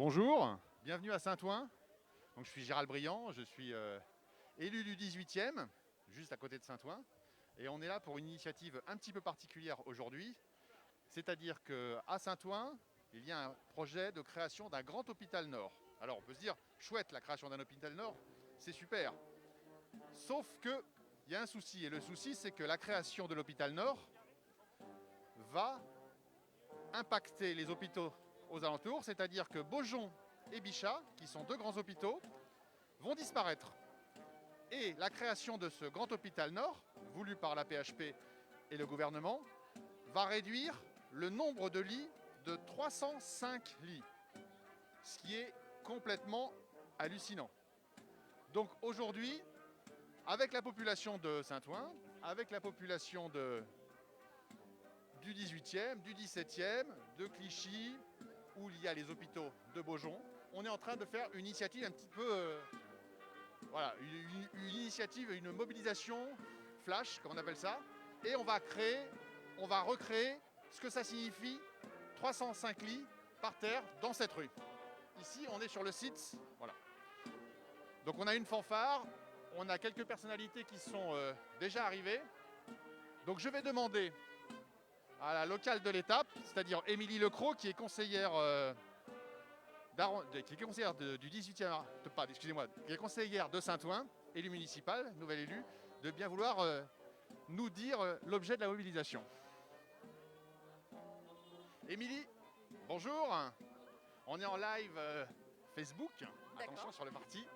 Bonjour, bienvenue à Saint-Ouen. Donc, je suis Gérald Briand, je suis élu du 18e, juste à côté de Saint-Ouen. Et on est là pour une initiative un petit peu particulière aujourd'hui. C'est-à-dire qu'à Saint-Ouen, il y a un projet de création d'un grand hôpital nord. Alors on peut se dire, chouette la création d'un hôpital nord, c'est super. Sauf qu'il y a un souci. Et le souci, c'est que la création de l'hôpital nord va impacter les hôpitaux aux alentours. C'est-à-dire que Beaujon et Bichat, qui sont deux grands hôpitaux, vont disparaître. Et la création de ce grand hôpital nord, voulu par la PHP et le gouvernement, va réduire le nombre de lits de 305 lits, ce qui est complètement hallucinant. Donc aujourd'hui, avec la population de Saint-Ouen, avec la population du 18e, du 17e, de Clichy, où il y a les hôpitaux de Beaujon, on est en train de faire une initiative un petit peu... voilà, une initiative, une mobilisation flash, comme on appelle ça, et on va recréer ce que ça signifie 305 lits par terre dans cette rue. Ici, on est sur le site, voilà. Donc on a une fanfare, on a quelques personnalités qui sont déjà arrivées. Donc je vais demander à la locale de l'étape, c'est-à-dire Émilie Lecros, qui est conseillère du 18e, excusez-moi, qui est conseillère de Saint-Ouen, élue municipale, nouvelle élue, de bien vouloir nous dire l'objet de la mobilisation. Émilie, bonjour. On est en live Facebook, attention sur le parti.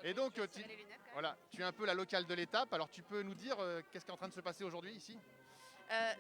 Et donc, tu es un peu la locale de l'étape, alors tu peux nous dire qu'est-ce qui est en train de se passer aujourd'hui ici ?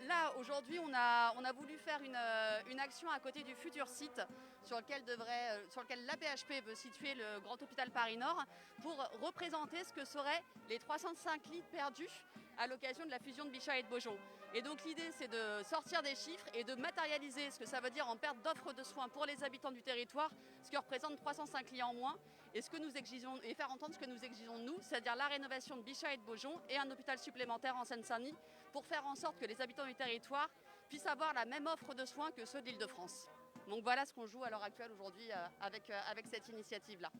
Là, aujourd'hui, on a voulu faire une action à côté du futur site sur lequel la PHP veut situer le Grand Hôpital Paris-Nord pour représenter ce que seraient les 305 lits perdus à l'occasion de la fusion de Bichat et de Beaujon. Et donc l'idée, c'est de sortir des chiffres et de matérialiser ce que ça veut dire en perte d'offres de soins pour les habitants du territoire, ce qui représente 305 lits en moins, et faire entendre ce que nous exigeons nous, c'est-à-dire la rénovation de Bichat et de Beaujon et un hôpital supplémentaire en Seine-Saint-Denis pour faire en sorte que les habitants du territoire puissent avoir la même offre de soins que ceux de l'Île-de-France. Donc voilà ce qu'on joue à l'heure actuelle aujourd'hui avec cette initiative-là.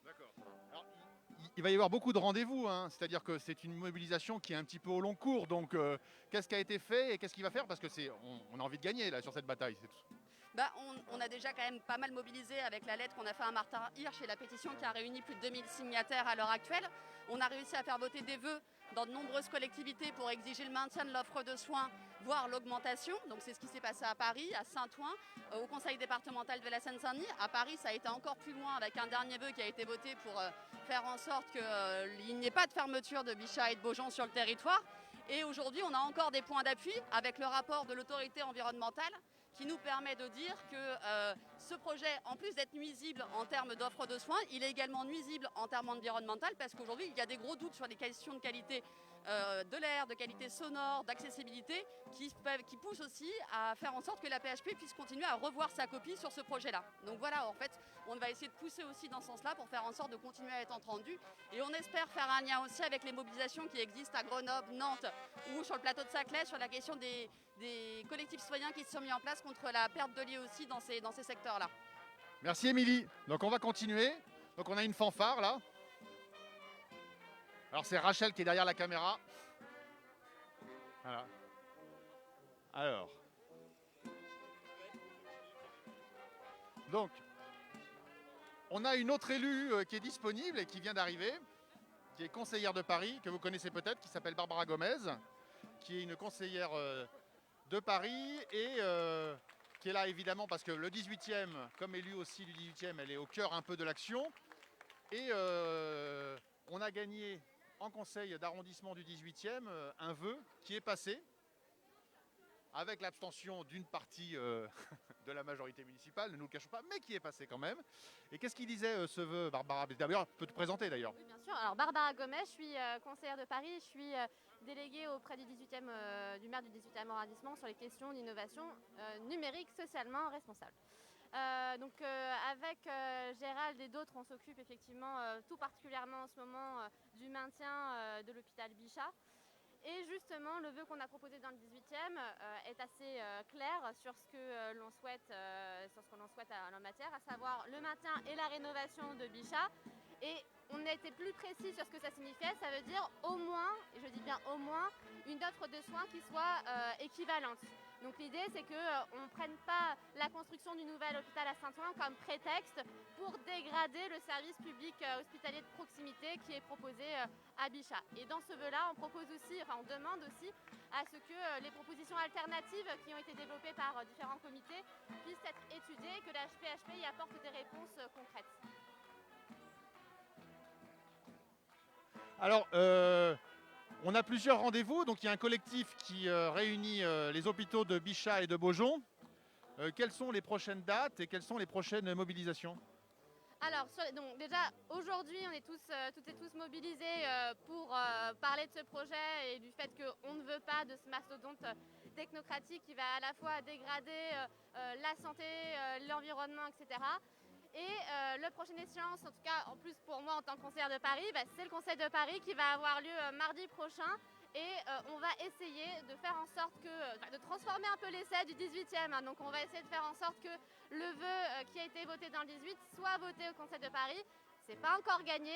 D'accord. Alors, il va y avoir beaucoup de rendez-vous, hein. C'est-à-dire que c'est une mobilisation qui est un petit peu au long cours. Donc qu'est-ce qui a été fait et qu'est-ce qu'il va faire ? Parce que on a envie de gagner là, sur cette bataille. On a déjà quand même pas mal mobilisé avec la lettre qu'on a fait à Martin Hirsch et la pétition qui a réuni plus de 2000 signataires à l'heure actuelle. On a réussi à faire voter des vœux dans de nombreuses collectivités pour exiger le maintien de l'offre de soins, voire l'augmentation. Donc c'est ce qui s'est passé à Paris, à Saint-Ouen, au conseil départemental de la Seine-Saint-Denis. À Paris, ça a été encore plus loin avec un dernier vœu qui a été voté pour faire en sorte qu'il n'y ait pas de fermeture de Bichat et de Beaujon sur le territoire. Et aujourd'hui, on a encore des points d'appui avec le rapport de l'autorité environnementale qui nous permet de dire que ce projet, en plus d'être nuisible en termes d'offres de soins, il est également nuisible en termes environnementaux parce qu'aujourd'hui, il y a des gros doutes sur les questions de qualité de l'air, de qualité sonore, d'accessibilité qui poussent aussi à faire en sorte que la PHP puisse continuer à revoir sa copie sur ce projet-là. Donc voilà, en fait, on va essayer de pousser aussi dans ce sens-là pour faire en sorte de continuer à être entendu. Et on espère faire un lien aussi avec les mobilisations qui existent à Grenoble, Nantes ou sur le plateau de Saclay sur la question des collectifs citoyens qui se sont mis en place contre la perte de lits aussi dans ces secteurs-là. Merci Émilie. Donc on va continuer. Donc on a une fanfare là. Alors c'est Rachel qui est derrière la caméra. Voilà. Alors. Donc, on a une autre élue qui est disponible et qui vient d'arriver, qui est conseillère de Paris, que vous connaissez peut-être, qui s'appelle Barbara Gomez, qui est une conseillère de Paris et qui est là évidemment parce que le 18e, comme élue aussi du 18e, elle est au cœur un peu de l'action. Et on a gagné en conseil d'arrondissement du 18e un vœu qui est passé avec l'abstention d'une partie de la majorité municipale, ne nous le cachons pas, mais qui est passé quand même. Et qu'est-ce qu'il disait ce vœu, Barbara ? D'ailleurs, tu peux te présenter d'ailleurs. Oui, bien sûr. Alors, Barbara Gomez, je suis conseillère de Paris, je suis déléguée auprès du 18e, du maire du 18e arrondissement sur les questions d'innovation numérique socialement responsable. Avec Gérald et d'autres, on s'occupe effectivement tout particulièrement en ce moment du maintien de l'hôpital Bichat. Et justement, le vœu qu'on a proposé dans le 18e est assez clair sur ce que l'on souhaite, en la matière, à savoir le maintien et la rénovation de Bichat. Et on a été plus précis sur ce que ça signifiait. Ça veut dire au moins, et je dis bien au moins, une offre de soins qui soit équivalente. Donc l'idée, c'est qu'on ne prenne pas la construction du nouvel hôpital à Saint-Ouen comme prétexte pour dégrader le service public hospitalier de proximité qui est proposé à Bichat. Et dans ce vœu-là, on demande aussi à ce que les propositions alternatives qui ont été développées par différents comités puissent être étudiées et que la PHP y apporte des réponses concrètes. Alors, on a plusieurs rendez-vous. Donc, il y a un collectif qui réunit les hôpitaux de Bichat et de Beaujon. Quelles sont les prochaines dates et quelles sont les prochaines mobilisations ? Alors, donc déjà, aujourd'hui, on est toutes et tous mobilisés pour parler de ce projet et du fait qu'on ne veut pas de ce mastodonte technocratique qui va à la fois dégrader la santé, l'environnement, etc. Et le prochaine échéance, en tout cas, en plus pour moi en tant que conseillère de Paris, c'est le Conseil de Paris qui va avoir lieu mardi prochain. Et on va essayer de faire en sorte de transformer un peu l'essai du 18e. Hein. Donc on va essayer de faire en sorte que le vœu qui a été voté dans le 18 soit voté au Conseil de Paris. C'est pas encore gagné,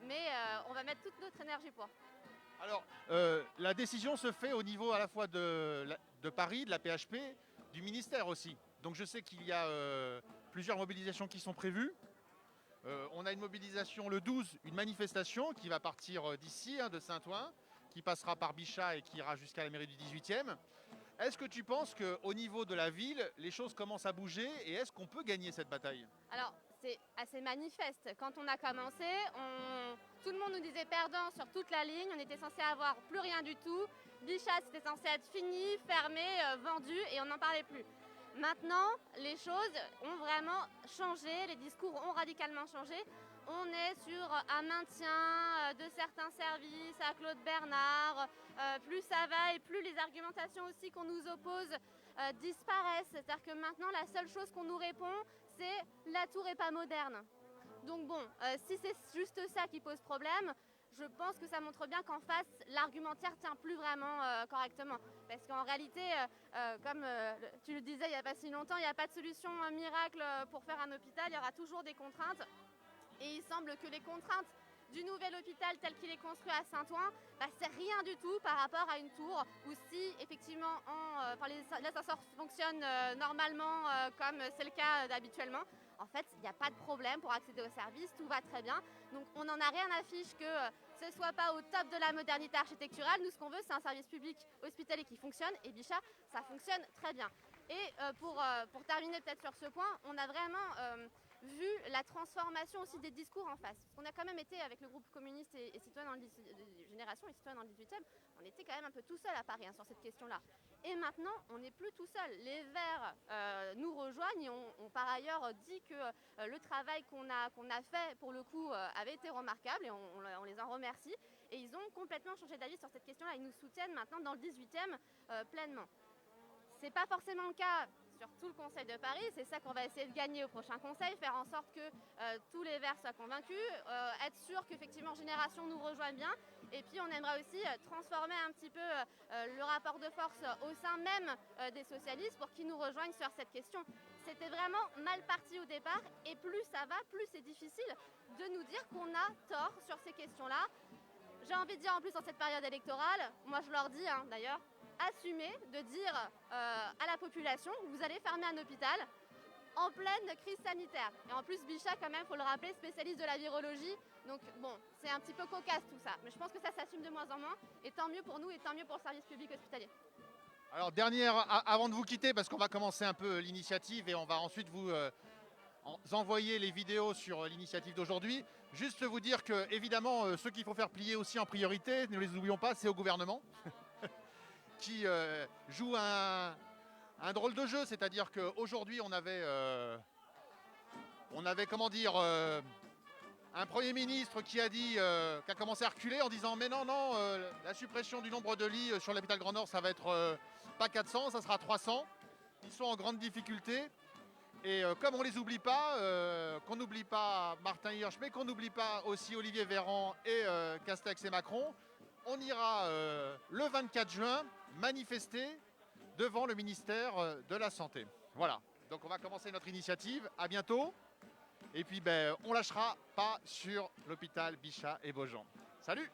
mais on va mettre toute notre énergie pour. Alors, la décision se fait au niveau à la fois de Paris, de la PHP, du ministère aussi. Donc je sais qu'il y a plusieurs mobilisations qui sont prévues. On a une mobilisation le 12, une manifestation qui va partir d'ici, de Saint-Ouen, qui passera par Bichat et qui ira jusqu'à la mairie du 18e. Est-ce que tu penses qu'au niveau de la ville, les choses commencent à bouger et est-ce qu'on peut gagner cette bataille ? Alors, c'est assez manifeste. Quand on a commencé, tout le monde nous disait perdant sur toute la ligne. On était censé avoir plus rien du tout. Bichat, c'était censé être fini, fermé, vendu et on n'en parlait plus. Maintenant, les choses ont vraiment changé, les discours ont radicalement changé. On est sur un maintien de certains services à Claude Bernard. Plus ça va et plus les argumentations aussi qu'on nous oppose disparaissent. C'est-à-dire que maintenant, la seule chose qu'on nous répond, c'est « la tour n'est pas moderne ». Donc bon, si c'est juste ça qui pose problème, je pense que ça montre bien qu'en face, l'argumentaire ne tient plus vraiment correctement. Parce qu'en réalité, comme tu le disais il n'y a pas si longtemps, il n'y a pas de solution miracle pour faire un hôpital, il y aura toujours des contraintes. Et il semble que les contraintes du nouvel hôpital tel qu'il est construit à Saint-Ouen, c'est rien du tout par rapport à une tour où si effectivement les ascenseurs fonctionnent normalement comme c'est le cas habituellement, en fait il n'y a pas de problème pour accéder aux services, tout va très bien. Donc on n'en a rien à fiche que ce ne soit pas au top de la modernité architecturale. Nous ce qu'on veut c'est un service public hospitalier qui fonctionne et Bichat ça fonctionne très bien. Et pour terminer peut-être sur ce point, on a vraiment vu la transformation aussi des discours en face. Parce qu'on a quand même été avec le groupe communiste et citoyens dans le Génération et citoyens dans le 18e, on était quand même un peu tout seul à Paris sur cette question-là. Et maintenant, on n'est plus tout seul. Les Verts nous rejoignent et ont par ailleurs dit que le travail qu'on a fait, pour le coup, avait été remarquable et on les en remercie. Et ils ont complètement changé d'avis sur cette question-là. Ils nous soutiennent maintenant dans le 18e pleinement. C'est pas forcément le cas sur tout le Conseil de Paris, c'est ça qu'on va essayer de gagner au prochain Conseil, faire en sorte que tous les Verts soient convaincus, être sûr qu'effectivement Génération nous rejoigne bien, et puis on aimerait aussi transformer un petit peu le rapport de force au sein même des socialistes pour qu'ils nous rejoignent sur cette question. C'était vraiment mal parti au départ, et plus ça va, plus c'est difficile de nous dire qu'on a tort sur ces questions-là. J'ai envie de dire en plus en cette période électorale, moi je leur dis d'ailleurs, assumer de dire à la population que vous allez fermer un hôpital en pleine crise sanitaire. Et en plus, Bichat, quand même, il faut le rappeler, spécialiste de la virologie. Donc bon, c'est un petit peu cocasse tout ça. Mais je pense que ça s'assume de moins en moins. Et tant mieux pour nous et tant mieux pour le service public hospitalier. Alors, avant de vous quitter, parce qu'on va commencer un peu l'initiative et on va ensuite vous envoyer les vidéos sur l'initiative d'aujourd'hui. Juste vous dire que, évidemment, ceux qu'il faut faire plier aussi en priorité, ne les oublions pas, c'est au gouvernement. Qui joue un drôle de jeu, c'est-à-dire qu'aujourd'hui on avait un Premier ministre qui a commencé à reculer en disant mais non, la suppression du nombre de lits sur l'hôpital Grand Nord ça va être pas 400, ça sera 300. Ils sont en grande difficulté et comme on les oublie pas, qu'on n'oublie pas Martin Hirsch, mais qu'on n'oublie pas aussi Olivier Véran et Castex et Macron, on ira le 24 juin manifester devant le ministère de la Santé. Voilà, donc on va commencer notre initiative. À bientôt. Et puis on lâchera pas sur l'hôpital Bichat et Beaujon. Salut!